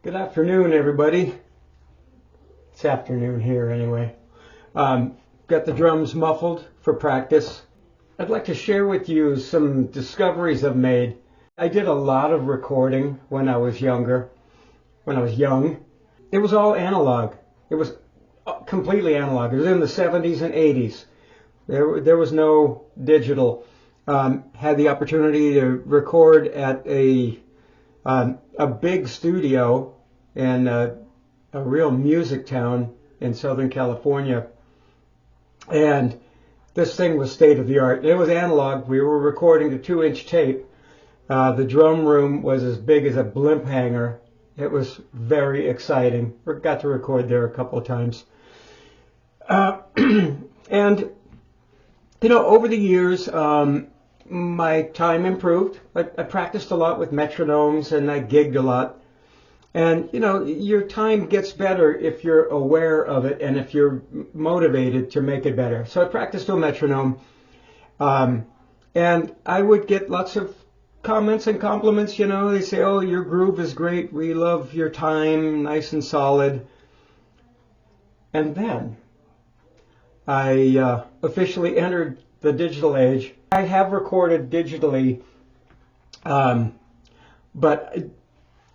Good afternoon, everybody. It's afternoon here anyway. Got the drums muffled for practice. I'd like to share with you some discoveries I've made. I did a lot of recording when I was younger, when I was young. It was all analog. It was completely analog. It was in the 70s and 80s. There was no digital. Had the opportunity to record at a big studio in a real music town in Southern California. And this thing was state of the art. It was analog. We were recording to 2-inch tape. The drum room was as big as a blimp hangar. It was very exciting. We got to record there a couple of times. And, over the years, my time improved. I practiced a lot with metronomes and I gigged a lot. And, your time gets better if you're aware of it and if you're motivated to make it better. So I practiced a metronome. And I would get lots of comments and compliments. They say, "Oh, your groove is great. We love your time, nice and solid." And then I officially entered the digital age. I have recorded digitally, but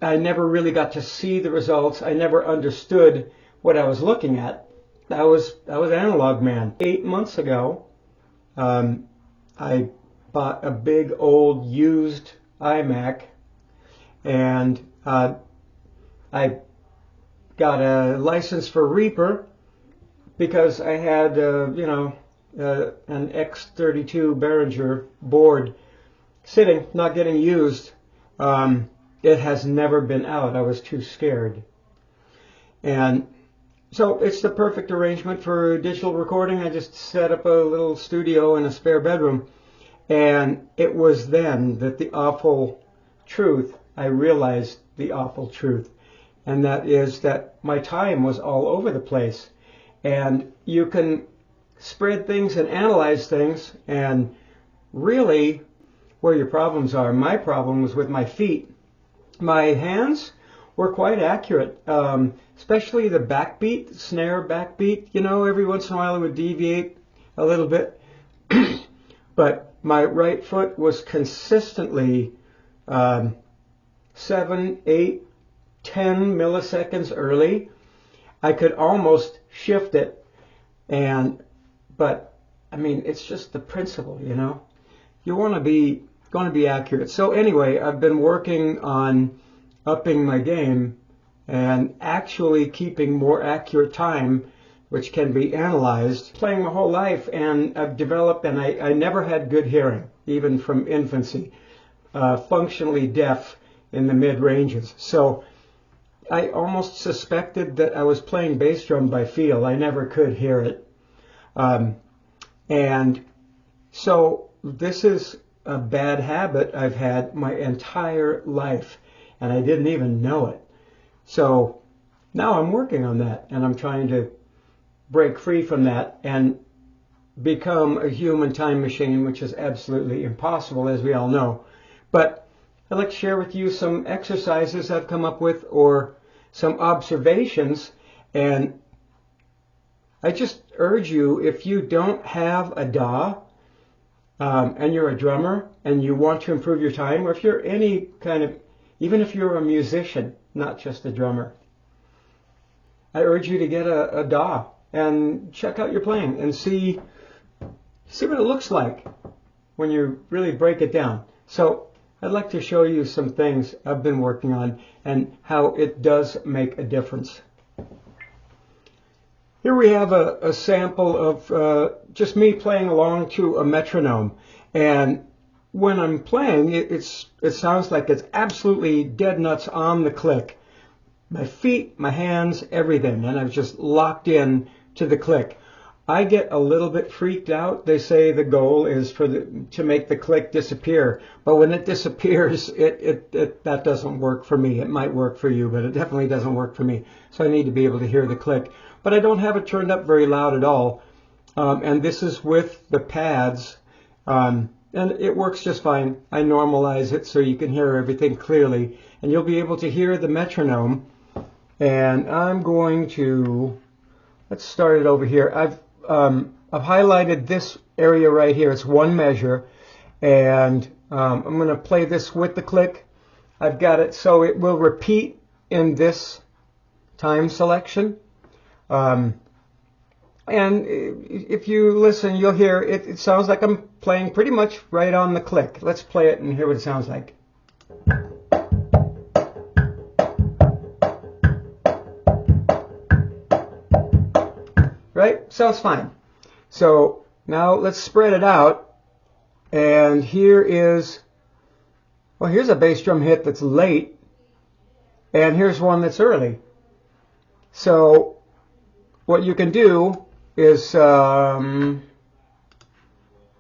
I never really got to see the results. I never understood what I was looking at. I was analog man. 8 months ago, I bought a big old used iMac, and I got a license for Reaper because I had an X32 Behringer board sitting, not getting used. It has never been out. I was too scared. And so it's the perfect arrangement for digital recording. I just set up a little studio in a spare bedroom. And it was then that I realized the awful truth. And that is that my time was all over the place. And you can spread things and analyze things, and really where your problems are. My problem was with my feet. My hands were quite accurate, especially the backbeat, snare backbeat. Every once in a while it would deviate a little bit. But my right foot was consistently 7, 8, 10 milliseconds early. I could almost shift it, but it's just the principle, You want to be accurate. So anyway, I've been working on upping my game and actually keeping more accurate time, which can be analyzed. Playing my whole life, and I've developed, and I never had good hearing, even from infancy. Functionally deaf in the mid-ranges. So I almost suspected that I was playing bass drum by feel. I never could hear it. And so this is a bad habit I've had my entire life, and I didn't even know it. So now I'm working on that, and I'm trying to break free from that and become a human time machine, which is absolutely impossible, as we all know. But I'd like to share with you some exercises I've come up with, or some observations, and I just urge you, if you don't have a DAW, and you're a drummer and you want to improve your time, or if you're even if you're a musician, not just a drummer, I urge you to get a DAW and check out your playing and see what it looks like when you really break it down. So I'd like to show you some things I've been working on and how it does make a difference. Here we have a sample of just me playing along to a metronome. And when I'm playing, it sounds like it's absolutely dead nuts on the click. My feet, my hands, everything. And I've just locked in to the click. I get a little bit freaked out. They say the goal is to make the click disappear. But when it disappears, that doesn't work for me. It might work for you, but it definitely doesn't work for me. So I need to be able to hear the click. But I don't have it turned up very loud at all. And this is with the pads. And it works just fine. I normalize it so you can hear everything clearly. And you'll be able to hear the metronome And I'm going to, let's start it over here. I've highlighted this area right here. It's one measure, and I'm going to play this with the click. I've got it so it will repeat in this time selection. And if you listen, you'll hear it sounds like I'm playing pretty much right on the click. Let's play it and hear what it sounds like. Right? Sounds fine. So now let's spread it out. And here is, well, here's a bass drum hit that's late. And here's one that's early. So what you can do is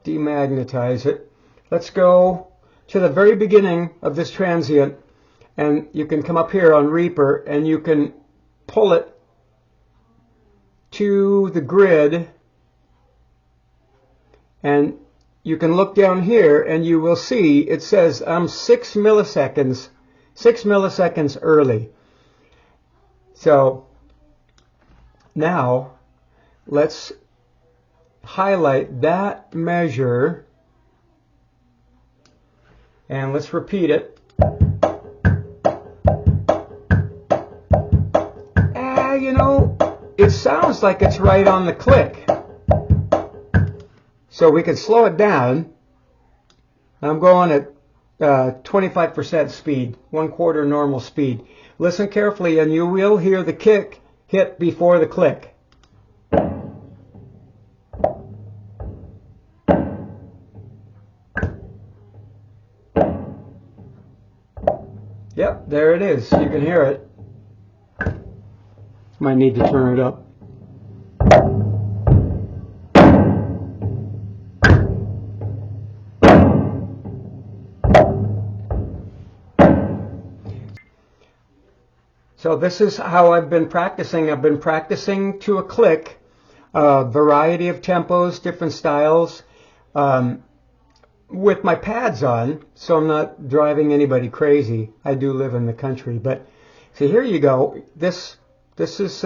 demagnetize it. Let's go to the very beginning of this transient, and you can come up here on Reaper and you can pull it to the grid, and you can look down here and you will see it says I'm 6 milliseconds early. So now let's highlight that measure and let's repeat it. You know, it sounds like it's right on the click. So we can slow it down. I'm going at 25% speed, 1/4 normal speed. Listen carefully and you will hear the kick hit before the click. Yep, there it is. You can hear it. Might need to turn it up. So this is how I've been practicing. I've been practicing to a click, a variety of tempos, different styles, with my pads on, so I'm not driving anybody crazy. I do live in the country, but see, here you go. This is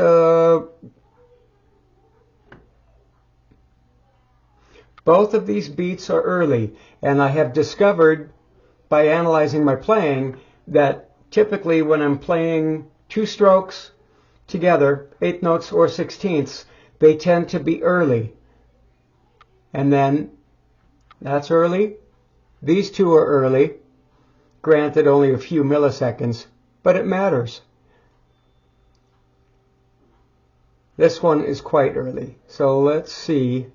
both of these beats are early, and I have discovered by analyzing my playing that typically when I'm playing two strokes together, 8 notes or 16ths, they tend to be early. And then that's early. These two are early. Granted, only a few milliseconds, but it matters. This one is quite early. So let's see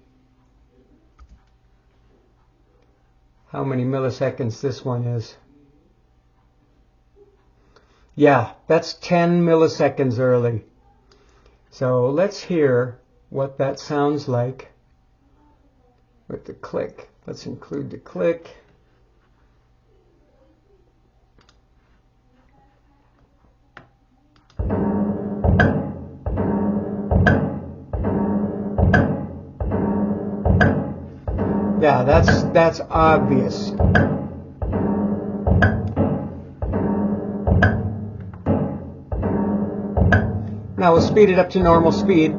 how many milliseconds this one is. Yeah, that's 10 milliseconds early. So let's hear what that sounds like with the click. Let's include the click. Yeah, that's obvious. Now we'll speed it up to normal speed.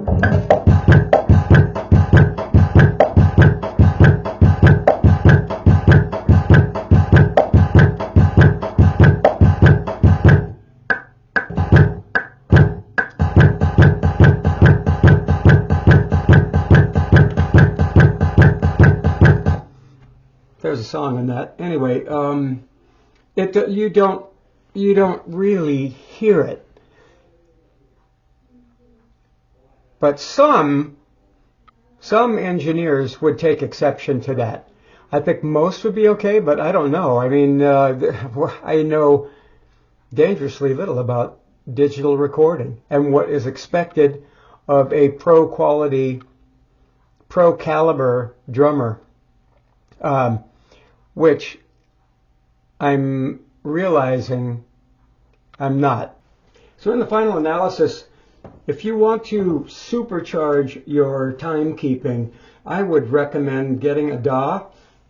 There's a song in that. Anyway, you don't really hear it. But some engineers would take exception to that. I think most would be okay, but I don't know. I mean, I know dangerously little about digital recording and what is expected of a pro caliber drummer, which I'm realizing I'm not. So in the final analysis, if you want to supercharge your timekeeping, I would recommend getting a DAW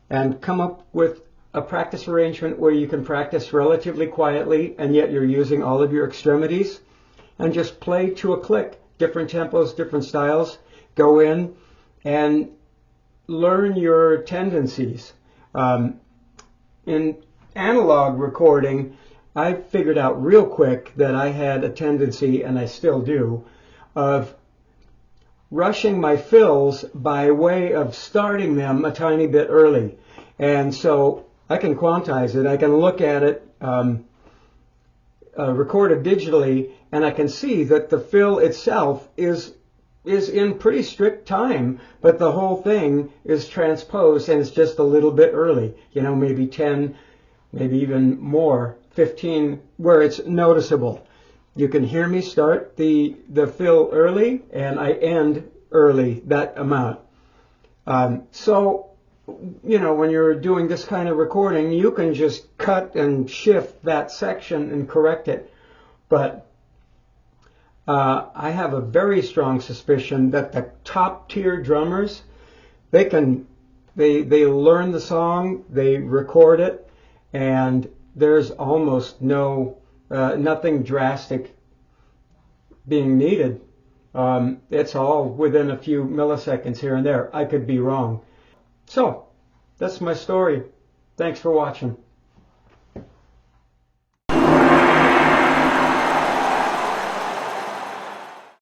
and come up with a practice arrangement where you can practice relatively quietly and yet you're using all of your extremities. and just play to a click. Different tempos, different styles. Go in and learn your tendencies. In analog recording, I figured out real quick that I had a tendency, and I still do, of rushing my fills by way of starting them a tiny bit early. And so I can quantize it. I can look at it recorded digitally, and I can see that the fill itself is in pretty strict time, but the whole thing is transposed and it's just a little bit early, maybe 10, maybe even more, 15, where it's noticeable. You can hear me start the fill early and I end early, that amount. So, when you're doing this kind of recording, you can just cut and shift that section and correct it. But I have a very strong suspicion that the top tier drummers, they learn the song, they record it, and there's almost nothing drastic being needed. It's all within a few milliseconds here and there. I could be wrong. So, that's my story. Thanks for watching.